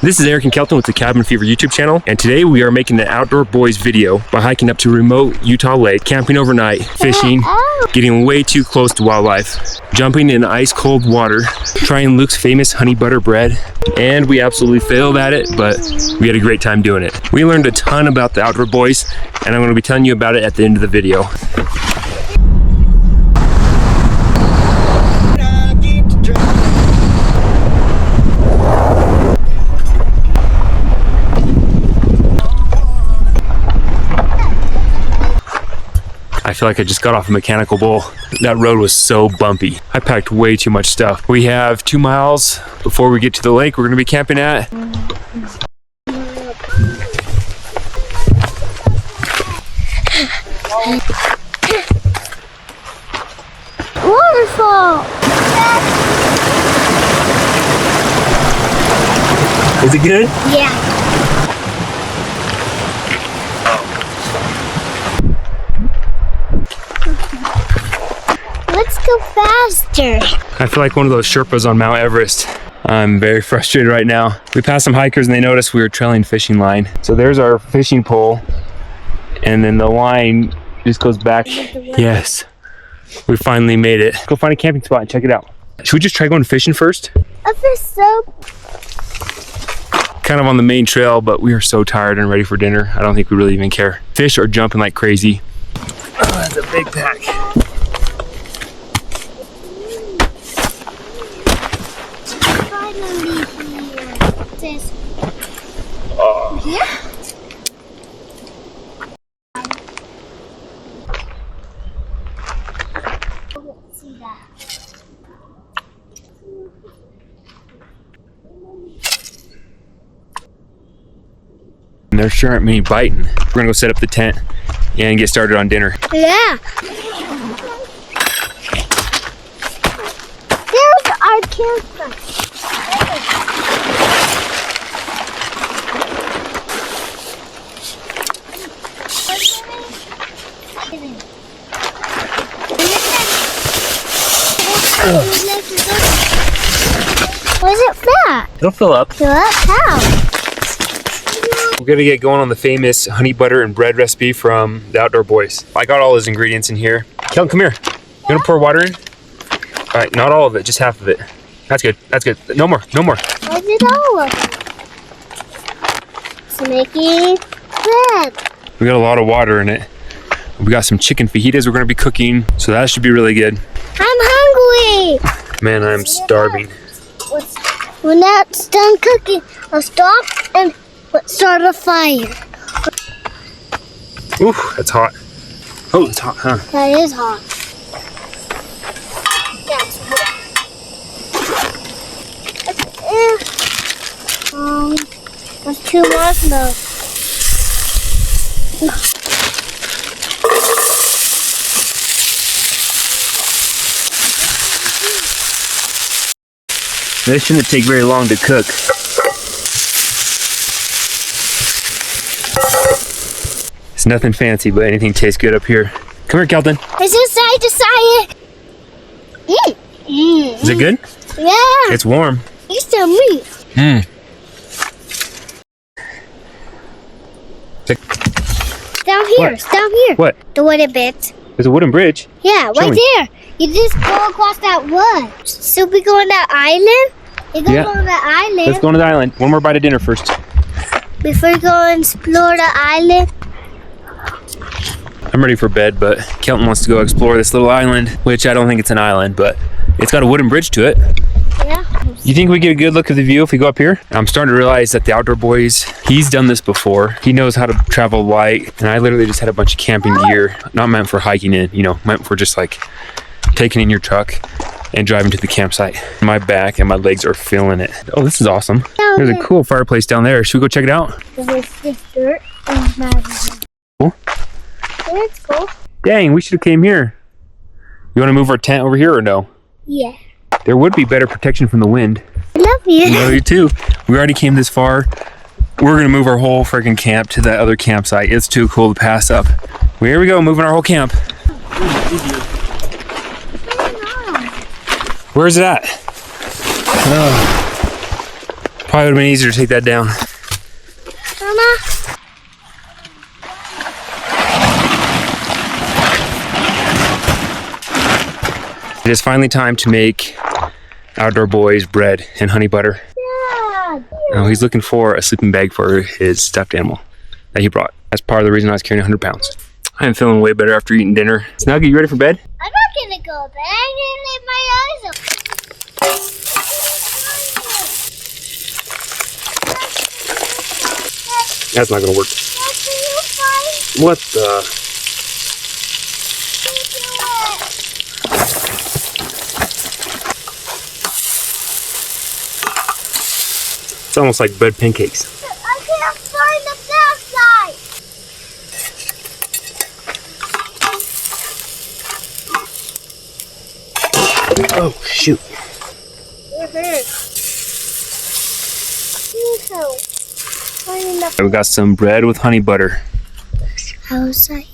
This is Eric and Kelton with the Cabin Fever YouTube channel, and today we are making an outdoor boys video by hiking up to remote Utah lake, camping overnight, fishing, getting way too close to wildlife, jumping in ice cold water, trying Luke's famous honey butter bread, and we absolutely failed at it, but we had a great time doing it. We learned a ton about the outdoor boys, and I'm going to be telling you about it at the end of the video. I feel like I just got off a mechanical bull. That road was so bumpy. I packed way too much stuff. We have 2 miles before we get to the lake we're gonna be camping at. Waterfall! Is it good? Yeah. Let's go faster. I feel like one of those Sherpas on Mount Everest. I'm very frustrated right now. We passed some hikers and they noticed we were trailing fishing line. So there's our fishing pole, and then the line just goes back. Yes, we finally made it. Go find a camping spot and check it out. Should we just try going fishing first? I feel so... Kind of on the main trail, but we are so tired and ready for dinner. I don't think we really even care. Fish are jumping like crazy. Oh, that's a big pack. Here? See that. And there sure aren't many biting. We're gonna go set up the tent and get started on dinner. Yeah. There's our campfire. Where's it fat? It'll fill up. Fill up how? We're gonna get going on the famous honey butter and bread recipe from the Outdoor Boys. I got all those ingredients in here. Kelton, come here. You gonna pour water in? All right, not all of it, just half of it. That's good, that's good. No more, no more. I did all of it. It's making bread. We got a lot of water in it. We got some chicken fajitas we're gonna be cooking, so that should be really good. I'm hungry. Man, I'm starving. When that's done cooking, I'll stop and start a fire. Ooh, that's hot. Oh, it's hot, huh? That is hot. That's too much now. This shouldn't take very long to cook. It's nothing fancy, but anything tastes good up here. Come here, Kelton. It's just side to side. Is it good? Yeah. It's warm. It's the meat. Down here. What? Down here. What? The wooden bit. There's a wooden bridge. Yeah, Show right me. there. You just go across that wood. So we go on that island. You go on the island. Let's go on to the island. One more bite of dinner first. Before you go and explore the island. I'm ready for bed, but Kelton wants to go explore this little island, which I don't think it's an island, but it's got a wooden bridge to it. Yeah. You think we get a good look at the view if we go up here? I'm starting to realize that the Outdoor Boys, he's done this before. He knows how to travel light, and I literally just had a bunch of camping gear, not meant for hiking in, you know, meant for just like taking in your truck and driving to the campsite. My back and my legs are feeling it. Oh, this is awesome. There's a cool fireplace down there. Should we go check it out? There's dirt and magazine. Cool. It's cool. Dang, we should have came here. You want to move our tent over here or no? Yeah. There would be better protection from the wind. I love you. I love you too. We already came this far. We're gonna move our whole freaking camp to that other campsite. It's too cool to pass up. Well, here we go, moving our whole camp. Where is it at? Probably would have been easier to take that down. Mama. It is finally time to make Outdoor Boys bread and honey butter. Dad. Now he's looking for a sleeping bag for his stuffed animal that he brought. That's part of the reason I was carrying 100 pounds. I am feeling way better after eating dinner. Snuggie, you ready for bed? I'm not gonna go to bed. I'm gonna leave my eyes open. That's not gonna work. What the? It's almost like bread pancakes. I can't find the backside. Oh, shoot. We got some bread with honey butter. Outside.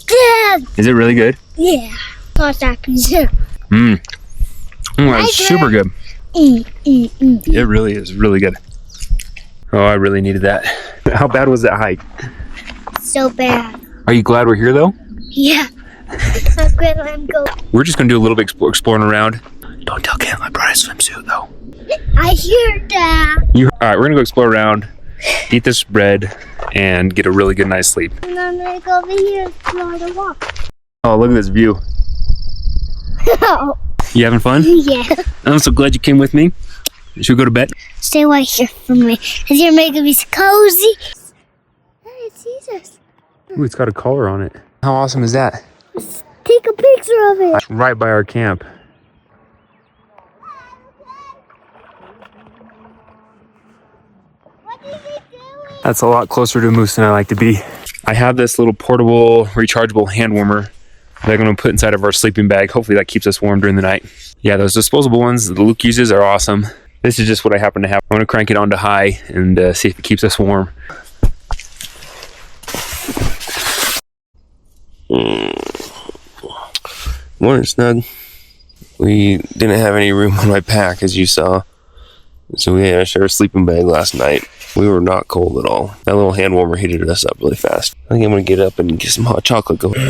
Dad! Is it really good? Yeah. Thought that pizza. That's super good. It really is really good. Oh, I really needed that. How bad was that hike? So bad. Are you glad we're here though? Yeah. I'm glad I'm going. We're just gonna do a little bit exploring around. Don't tell Cam I brought a swimsuit though. I hear that. All right, we're gonna go explore around, eat this bread, and get a really good night's sleep. And I'm gonna go over here and explore the walk. Oh, look at this view. You having fun? Yeah. I'm so glad you came with me. Should we go to bed? Stay right here from me, because you're making me so cozy. Hey, it's Jesus. Ooh, it's got a collar on it. How awesome is that? Take a picture of it. Right by our camp. What is it doing? That's a lot closer to a moose than I like to be. I have this little portable, rechargeable hand warmer that I'm going to put inside of our sleeping bag. Hopefully that keeps us warm during the night. Yeah, those disposable ones that Luke uses are awesome. This is just what I happen to have. I'm going to crank it on to high and see if it keeps us warm. Morning, Snug. We didn't have any room on my pack, as you saw, so we had to share a sleeping bag last night. We were not cold at all. That little hand warmer heated us up really fast. I think I'm gonna get up and get some hot chocolate going.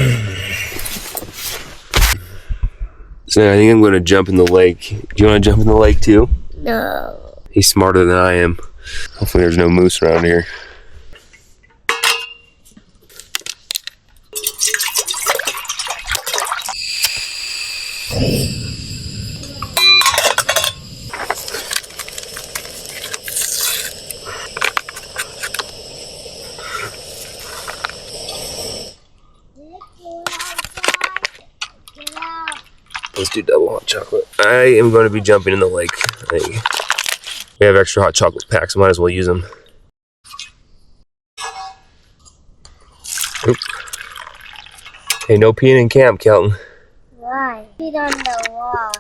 So I think I'm gonna jump in the lake. Do you want to jump in the lake too? No. He's smarter than I am. Hopefully there's no moose around here. Let's do double hot chocolate. I am going to be jumping in the lake. We have extra hot chocolate packs, so might as well use them. Oop. Hey, no peeing in camp, Kelton. Why? Feet on the wall.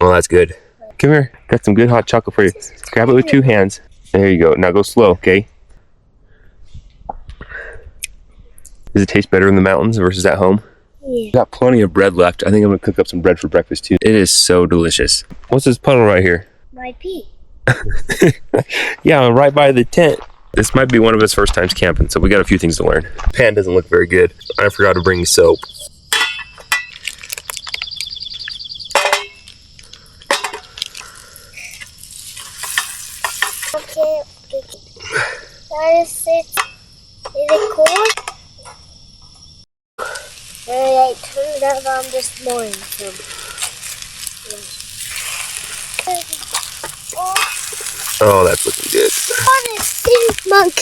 Well, that's good. Come here. Got some good hot chocolate for you. Grab it with 2 hands. There you go. Now go slow, okay? Does it taste better in the mountains versus at home? Yeah. Got plenty of bread left. I think I'm gonna cook up some bread for breakfast too. It is so delicious. What's this puddle right here? My pee. Yeah, right by the tent. This might be one of his first times camping, so we got a few things to learn. Pan doesn't look very good. I forgot to bring soap. Okay. Is it cool? I turned that on this morning. Oh, that's looking good. What is this monk?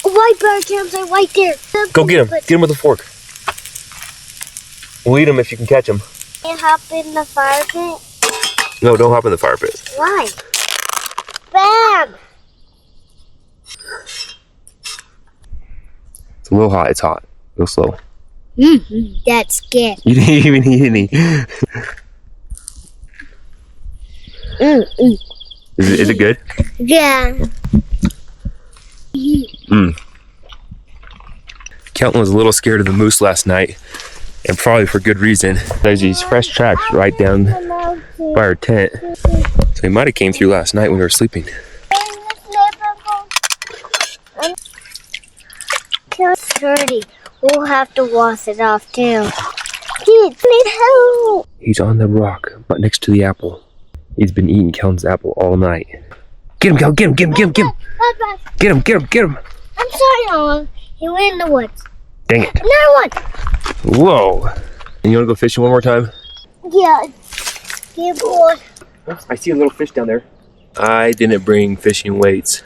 White bear campsite right there. Go get him. Get him with a fork. We'll eat him if you can catch him. Can't hop in the fire pit. No, don't hop in the fire pit. Why? Bam! It's a little hot. It's hot. Go slow. That's good. You didn't even eat any. Is it good? Yeah. Kelton was a little scared of the moose last night, and probably for good reason. There's these fresh tracks right down by our tent. So he might have came through last night when we were sleeping. It's dirty. We'll have to wash it off too. Need help. He's on the rock, but next to the apple. He's been eating Kelton's apple all night. Get him, Kelton, get him, get him, get him, get him. Get him, get him, get him. I'm sorry, Nolan. He went in the woods. Dang it. Another one. Whoa. And you want to go fishing one more time? Yeah. Yeah, boy. I see a little fish down there. I didn't bring fishing weights.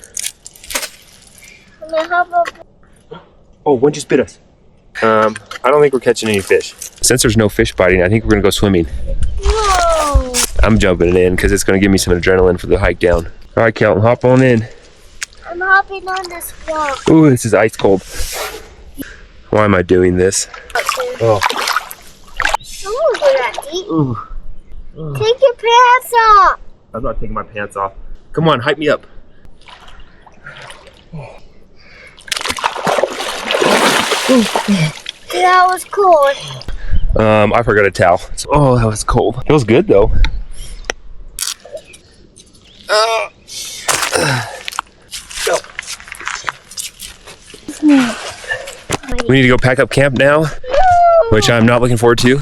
I mean, how about... Oh, one just bit us. I don't think we're catching any fish. Since there's no fish biting, I think we're gonna go swimming. No. I'm jumping it in because it's gonna give me some adrenaline for the hike down. All right, Kelton, hop on in. I'm hopping on this rock. Ooh, this is ice cold. Why am I doing this? Oh. Ooh, that deep. Ooh. Take your pants off. I'm not taking my pants off. Come on, hype me up. That was cold. I forgot a towel. Oh, that was cold. Feels good though. Go. We need to go pack up camp now, which I'm not looking forward to.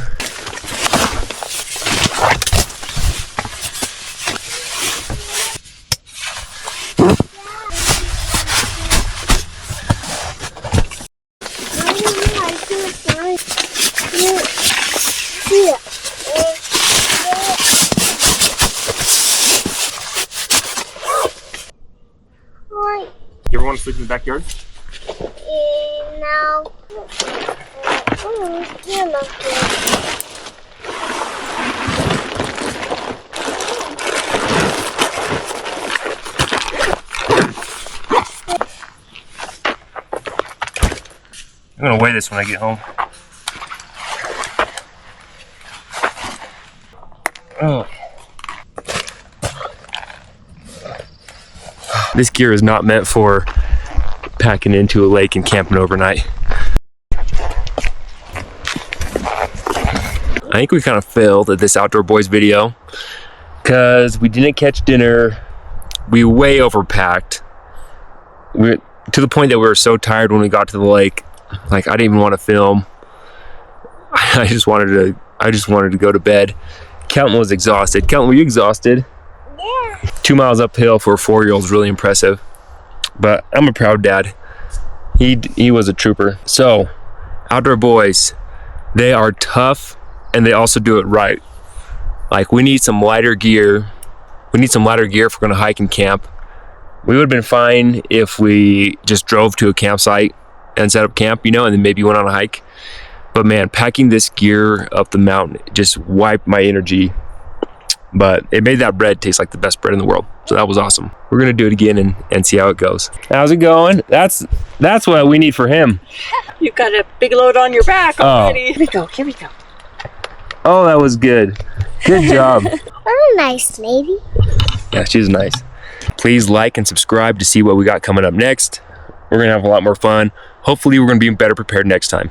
You ever want to sleep in the backyard? No. You're not good. I'm gonna weigh this when I get home. Oh. This gear is not meant for packing into a lake and camping overnight. I think we kind of failed at this Outdoor Boys video because we didn't catch dinner. We way overpacked. We're to the point that we were so tired when we got to the lake. Like, I didn't even want to film. I just wanted to go to bed. Kelton was exhausted. Kelton, were you exhausted? Yeah. 2 miles uphill for a 4-year-old is really impressive. But I'm a proud dad. He was a trooper. So, Outdoor Boys, they are tough and they also do it right. Like, we need some lighter gear. We need some lighter gear if we're gonna hike and camp. We would have been fine if we just drove to a campsite and set up camp, you know, and then maybe went on a hike. But man, packing this gear up the mountain just wiped my energy. But it made that bread taste like the best bread in the world. So that was awesome. We're gonna do it again and see how it goes. How's it going? That's what we need for him. You've got a big load on your back already. Here we go, here we go. Oh, that was good. Good job. What a nice lady. Yeah, she's nice. Please like and subscribe to see what we got coming up next. We're gonna have a lot more fun. Hopefully we're gonna be better prepared next time.